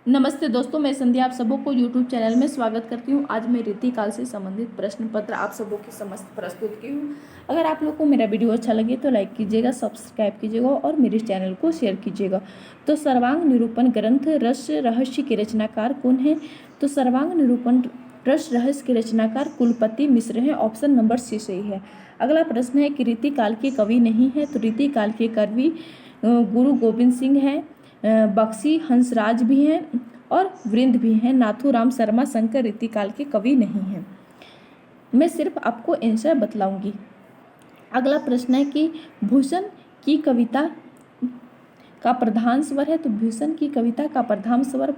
नमस्ते दोस्तों, मैं संध्या आप सबों को YouTube चैनल में स्वागत करती हूँ। आज मैं रीतिकाल से संबंधित प्रश्न पत्र आप सबों के समस्त प्रस्तुत की हूँ। अगर आप लोग को मेरा वीडियो अच्छा लगे तो लाइक कीजिएगा, सब्सक्राइब कीजिएगा और मेरे चैनल को शेयर कीजिएगा। तो सर्वांग निरूपण ग्रंथ रस रहस्य के रचनाकार कौन है? तो सर्वांग निरूपण रस रहस्य के रचनाकार कुलपति मिश्र हैं। ऑप्शन नंबर सी सही है। अगला प्रश्न है कि रीतिकाल के कवि नहीं है, तो रीतिकाल के कवि गुरु गोविंद सिंह हैं, बख्शी हंसराज भी हैं और वृंद भी हैं। नाथूराम शर्मा शंकर रीतिकाल के कवि नहीं हैं। मैं सिर्फ आपको आंसर बतलाऊंगी। अगला प्रश्न है कि भूषण की कविता का प्रधान स्वर है, तो भूषण की कविता का प्रधान स्वर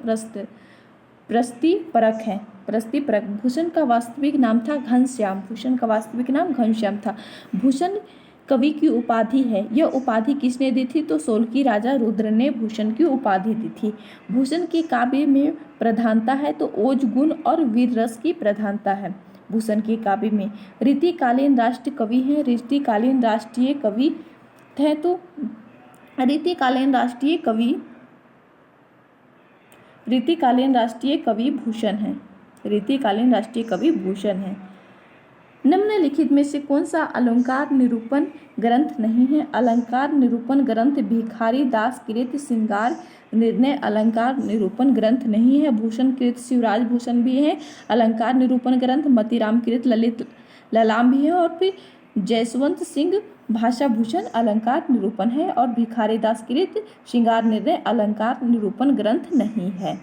प्रस्तिपरक है। प्रस्तिपरक। भूषण का वास्तविक नाम था घनश्याम। भूषण का वास्तविक नाम घनश्याम था। भूषण कवि की उपाधि है। यह उपाधि किसने दी थी? तो सोलंकी राजा रुद्र ने भूषण की उपाधि दी थी। भूषण के काव्य में प्रधानता है, तो ओज गुण और वीर रस की प्रधानता है भूषण के काव्य में। रीतिकालीन राष्ट्रीय कवि हैं। रीतिकालीन राष्ट्रीय कवि है, तो रीतिकालीन राष्ट्रीय कवि भूषण है। रीतिकालीन राष्ट्रीय कवि भूषण है। निम्नलिखित में से कौन सा अलंकार निरूपण ग्रंथ नहीं है? अलंकार निरूपण ग्रंथ भिखारी दास कृत श्रृंगार निर्णय अलंकार निरूपण ग्रंथ नहीं है। भूषण कृत शिवराज भूषण भी है अलंकार निरूपण ग्रंथ। मतीराम कृत ललित ललाम भी है और फिर जयवंत सिंह भाषा भूषण अलंकार निरूपण है और भिखारी दास कृत श्रृंगार निर्णय अलंकार निरूपण ग्रंथ नहीं है।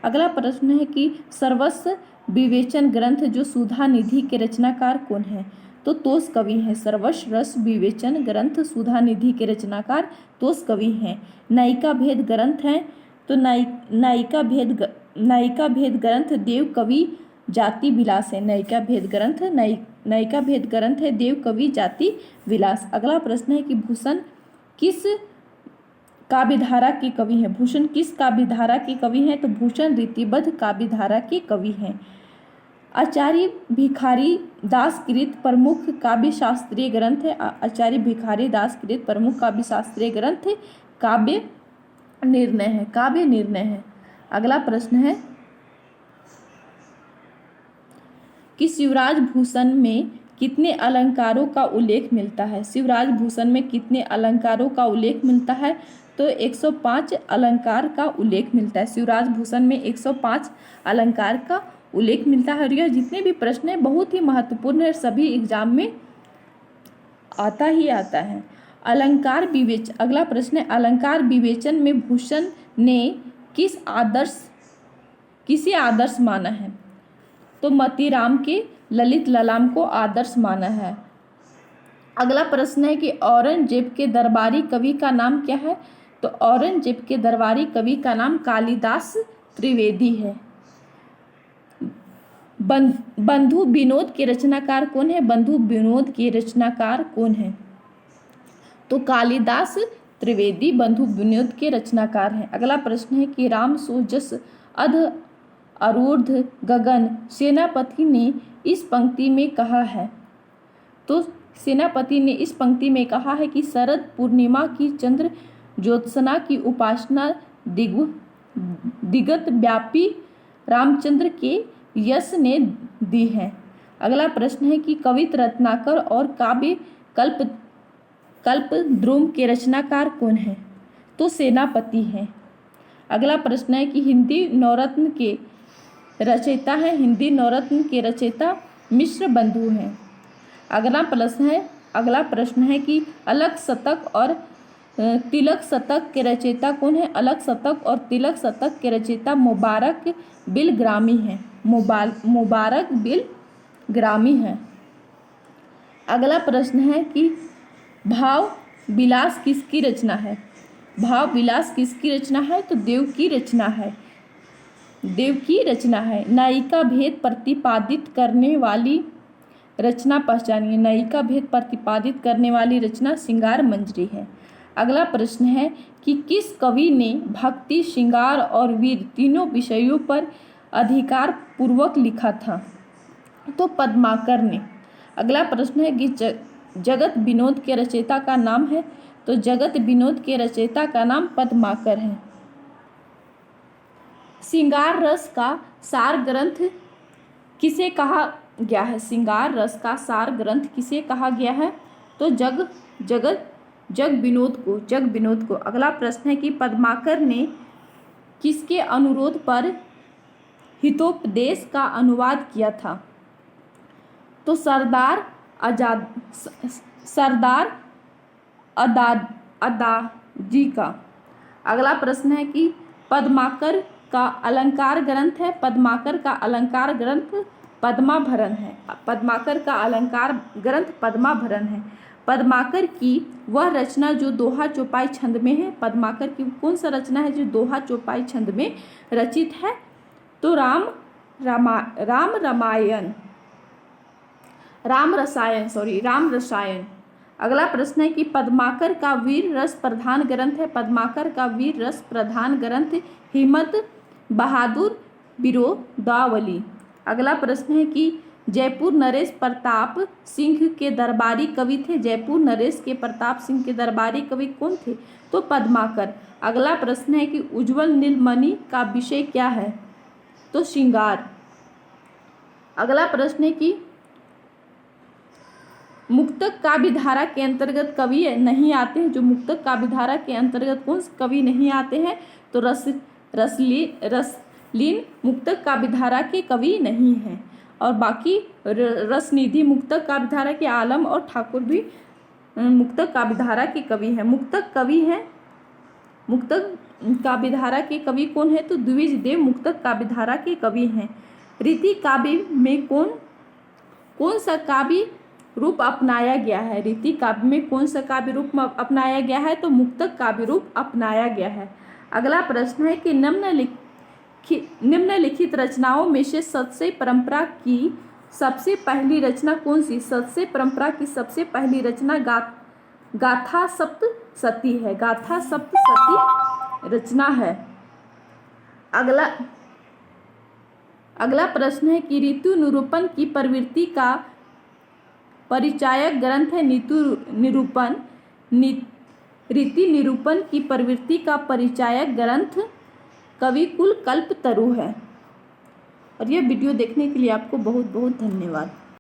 अगला प्रश्न है कि सर्वस्व विवेचन ग्रंथ जो सुधा निधि के रचनाकार कौन है? तो तोष कवि हैं। सर्वस्व रस विवेचन ग्रंथ सुधा निधि के रचनाकार तोष कवि हैं। नायिका भेद ग्रंथ है, तो नायिका भेद ग्रंथ देव कवि जाति विलास है। नायिका भेद ग्रंथ है देव कवि जाति विलास। अगला प्रश्न है कि भूषण किस काव्यधारा के कवि हैं? भूषण किस काव्यधारा के कवि हैं? तो भूषण रीतिबद्ध काव्यधारा के कवि हैं। आचार्य भिखारी दास कृत प्रमुख काव्य शास्त्रीय ग्रंथ है। आचार्य भिखारी दास कृत प्रमुख काव्य शास्त्रीय ग्रंथ काव्य निर्णय है। अगला प्रश्न है कि शिवराज भूषण में कितने अलंकारों का उल्लेख मिलता है? शिवराज भूषण में कितने अलंकारों का उल्लेख मिलता है? तो 105 अलंकार का उल्लेख मिलता है। शिवराज भूषण में 105 अलंकार का उल्लेख मिलता है। और यह जितने भी प्रश्न हैं बहुत ही महत्वपूर्ण है, सभी एग्जाम में आता है। अलंकार विवेचन। अगला प्रश्न है अलंकार विवेचन में भूषण ने किसे आदर्श माना है? तो मतीराम के ललित ललाम को आदर्श माना है। अगला प्रश्न है कि औरंगजेब के दरबारी कवि का नाम क्या है? तो औरंगजेब के दरबारी कवि का नाम कालिदास त्रिवेदी है। बंधु विनोद के रचनाकार कौन है? बंधु विनोद के रचनाकार कौन है? तो कालिदास त्रिवेदी बंधु विनोद के रचनाकार हैं। अगला प्रश्न है कि राम सो जस अध आरूढ़ गगन सेनापति ने इस पंक्ति में कहा है? तो सेनापति ने इस पंक्ति में कहा है कि शरद पूर्णिमा की चंद्र ज्योत्सना की उपासना दिगत व्यापी रामचंद्र के यश ने दी है। अगला प्रश्न है कि कवित रत्नाकर और काव्य कल्पद्रुम के रचनाकार कौन है? तो सेनापति हैं। अगला प्रश्न है कि हिंदी नवरत्न के रचयिता मिश्र बंधु हैं। अगला प्रश्न है कि अलग शतक और तिलक शतक के रचयिता कौन है? अलग शतक और तिलक शतक के रचयिता मुबारक बिल ग्रामी हैं। अगला प्रश्न है कि भाव विलास किसकी रचना है? भाव विलास किसकी रचना है? तो देव की रचना है। नायिका भेद प्रतिपादित करने वाली रचना पहचानिए। नायिका भेद प्रतिपादित करने वाली रचना श्रृंगार मंजरी है। अगला प्रश्न है कि किस कवि ने भक्ति, श्रृंगार और वीर तीनों विषयों पर अधिकार पूर्वक लिखा था? तो पद्माकर ने। अगला प्रश्न है कि जगत विनोद के रचयिता का नाम है? तो जगत विनोद के रचयिता का नाम पद्माकर है। श्रृंगार रस का सार ग्रंथ किसे कहा गया है? श्रृंगार रस का सार ग्रंथ किसे कहा गया है? तो जग विनोद को। अगला प्रश्न है कि पद्माकर ने किसके अनुरोध पर हितोपदेश का अनुवाद किया था? तो सरदार अदाजी का। अगला प्रश्न है कि पद्माकर का अलंकार ग्रंथ है, पद्माकर का अलंकार ग्रंथ पद्माभरण है। पद्माकर का अलंकार ग्रंथ पद्माभरण है। पद्माकर की वह रचना जो दोहा चौपाई छंद में है, पद्माकर की कौन सा रचना है जो दोहा चौपाई छंद में रचित है? तो राम रसायन। अगला प्रश्न है कि पद्माकर का वीर रस प्रधान ग्रंथ है, पद्माकर का वीर रस प्रधान ग्रंथ हिम्मत बहादुर बिरोदावली। अगला प्रश्न है कि जयपुर नरेश प्रताप सिंह के दरबारी कवि थे, जयपुर नरेश के प्रताप सिंह के दरबारी कवि कौन थे? तो पद्माकर। अगला प्रश्न है कि उज्ज्वल नीलमणि का विषय क्या है? तो श्रृंगार। अगला प्रश्न है कि मुक्तक काव्य धारा के अंतर्गत कवि नहीं आते हैं, जो मुक्तक काव्य धारा के अंतर्गत कौन से कवि नहीं आते हैं? तो रसलीन मुक्तक काव्य धारा के कवि नहीं हैं, और बाकी रसनिधि मुक्तक काव्य धारा के आलम और ठाकुर भी मुक्तक काव्य धारा के कवि हैं। मुक्तक काव्य धारा के कवि कौन है? तो द्विज देव मुक्तक काव्य धारा के कवि हैं। रीति काव्य में कौन सा काव्य रूप अपनाया गया है? रीति काव्य में कौन सा काव्य रूप अपनाया गया है? तो मुक्तक काव्य रूप अपनाया गया है। अगला प्रश्न है कि निम्नलिखित रचनाओं में से सतस्य परंपरा की सबसे पहली रचना कौन सी? सतस्य परंपरा की सबसे पहली रचना गाथा सप्तशती है, गाथा सप्तशती रचना है। अगला प्रश्न है कि ऋतु निरूपण की प्रवृत्ति का परिचायक ग्रंथ है रीति निरूपण की प्रवृत्ति का परिचायक ग्रंथ कविकुल कल्पतरु है। और यह वीडियो देखने के लिए आपको बहुत बहुत धन्यवाद।